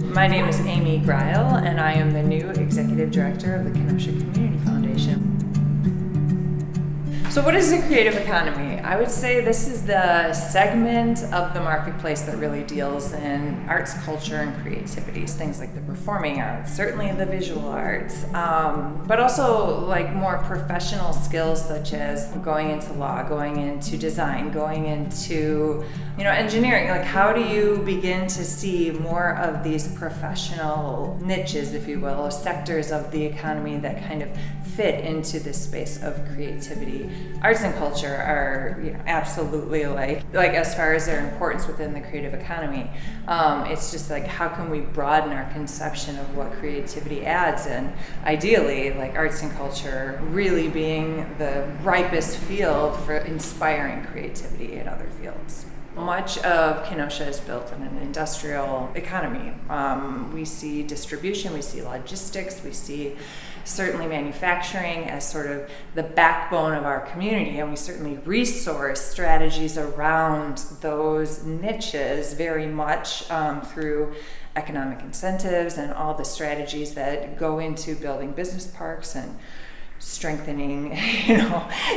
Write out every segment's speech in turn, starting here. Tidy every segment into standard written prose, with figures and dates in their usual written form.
My name is Amy Greil, and I am the new Executive Director of the Kenosha Community Foundation. So what is the creative economy? I would say this is the segment of the marketplace that really deals in arts, culture, and creativity. Things like the performing arts, certainly the visual arts, but also like more professional skills such as going into law, going into design, going into engineering. Like, how do you begin to see more of these professional niches, if you will, or sectors of the economy that kind of fit into this space of creativity? Arts and culture are absolutely like as far as their importance within the creative economy, it's just like, how can we broaden our conception of what creativity adds, and ideally like arts and culture really being the ripest field for inspiring creativity in other fields. Much of Kenosha is built in an industrial economy. We see distribution, we see logistics, we see certainly manufacturing as sort of the backbone of our community, and we certainly resource strategies around those niches very much through economic incentives and all the strategies that go into building business parks and strengthening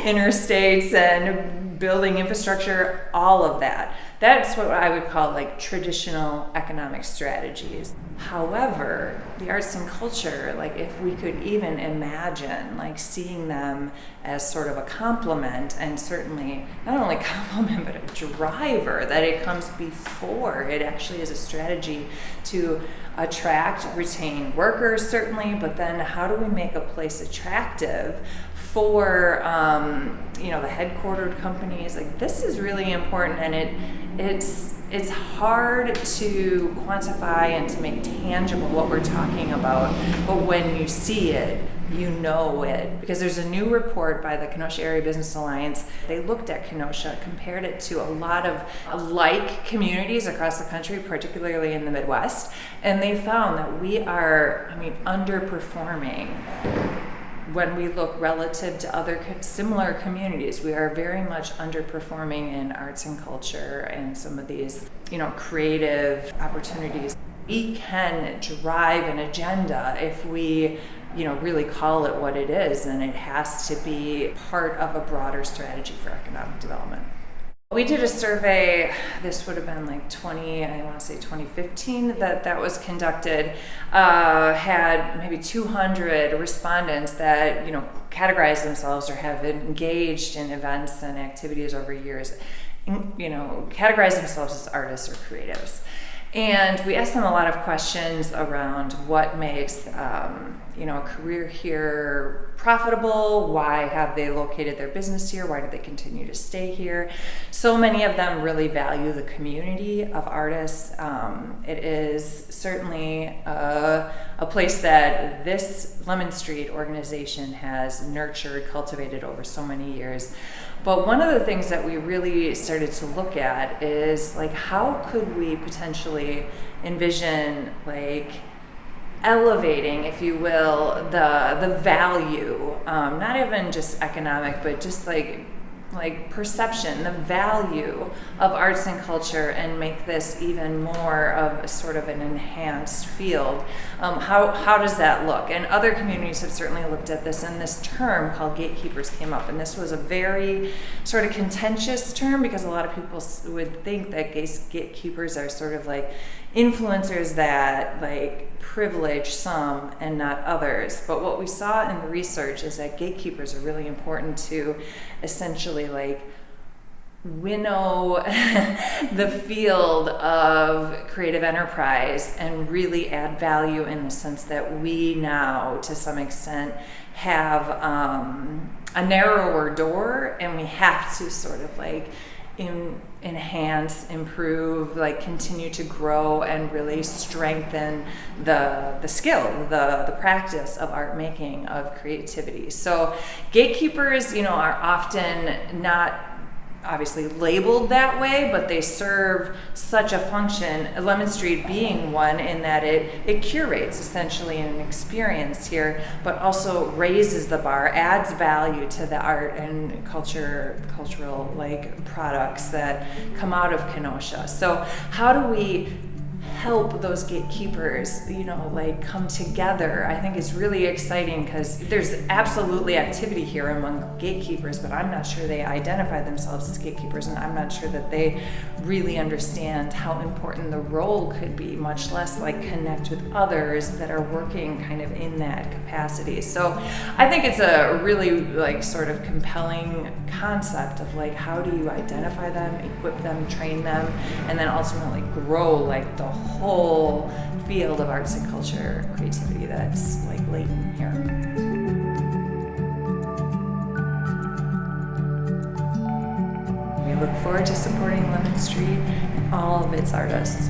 interstates and building infrastructure, all of that. That's what I would call like traditional economic strategies. However, the arts and culture, like if we could even imagine like seeing them as sort of a complement, and certainly not only complement but a driver, that it comes before it actually is a strategy to attract, retain workers certainly, but then how do we make a place attractive for the headquartered companies? Like, this is really important, and it's hard to quantify and to make tangible what we're talking about, but when you see it, you know it. Because there's a new report by the Kenosha Area Business Alliance. They looked at Kenosha, compared it to a lot of like communities across the country, particularly in the Midwest, and they found that we are, underperforming. When we look relative to other similar communities, we are very much underperforming in arts and culture and some of these, creative opportunities. We can drive an agenda if we, really call it what it is, and it has to be part of a broader strategy for economic development. We did a survey, this would have been like 2015 that was conducted, had maybe 200 respondents that, categorize themselves or have engaged in events and activities over years, categorize themselves as artists or creatives. And we asked them a lot of questions around what makes a career here profitable, why have they located their business here, why do they continue to stay here. So many of them really value the community of artists. It is certainly a place that this Lemon Street organization has nurtured, cultivated over so many years. But one of the things that we really started to look at is like, how could we potentially envision like elevating, if you will, the value, not even just economic, but just like perception, the value of arts and culture, and make this even more of a sort of an enhanced field. How does that look? And other communities have certainly looked at this, and this term called Gatekeepers came up, and this was a very sort of contentious term, because a lot of people would think that gatekeepers are sort of like influencers that like privilege some and not others. But what we saw in the research is that gatekeepers are really important to essentially like winnow the field of creative enterprise and really add value, in the sense that we now to some extent have a narrower door, and we have to sort of like enhance, improve, like continue to grow and really strengthen the skill, the practice of art making, of creativity. So gatekeepers, are often not obviously labeled that way, but they serve such a function, Lemon Street being one, in that it curates essentially an experience here, but also raises the bar, adds value to the art and cultural like products that come out of Kenosha. So how do we help those gatekeepers, like come together. I think it's really exciting because there's absolutely activity here among gatekeepers, but I'm not sure they identify themselves as gatekeepers, and I'm not sure that they really understand how important the role could be, much less like connect with others that are working kind of in that capacity. So I think it's a really like sort of compelling concept of like how do you identify them, equip them, train them, and then ultimately grow like the whole field of arts and culture creativity that's like latent here. We look forward to supporting Lemon Street and all of its artists.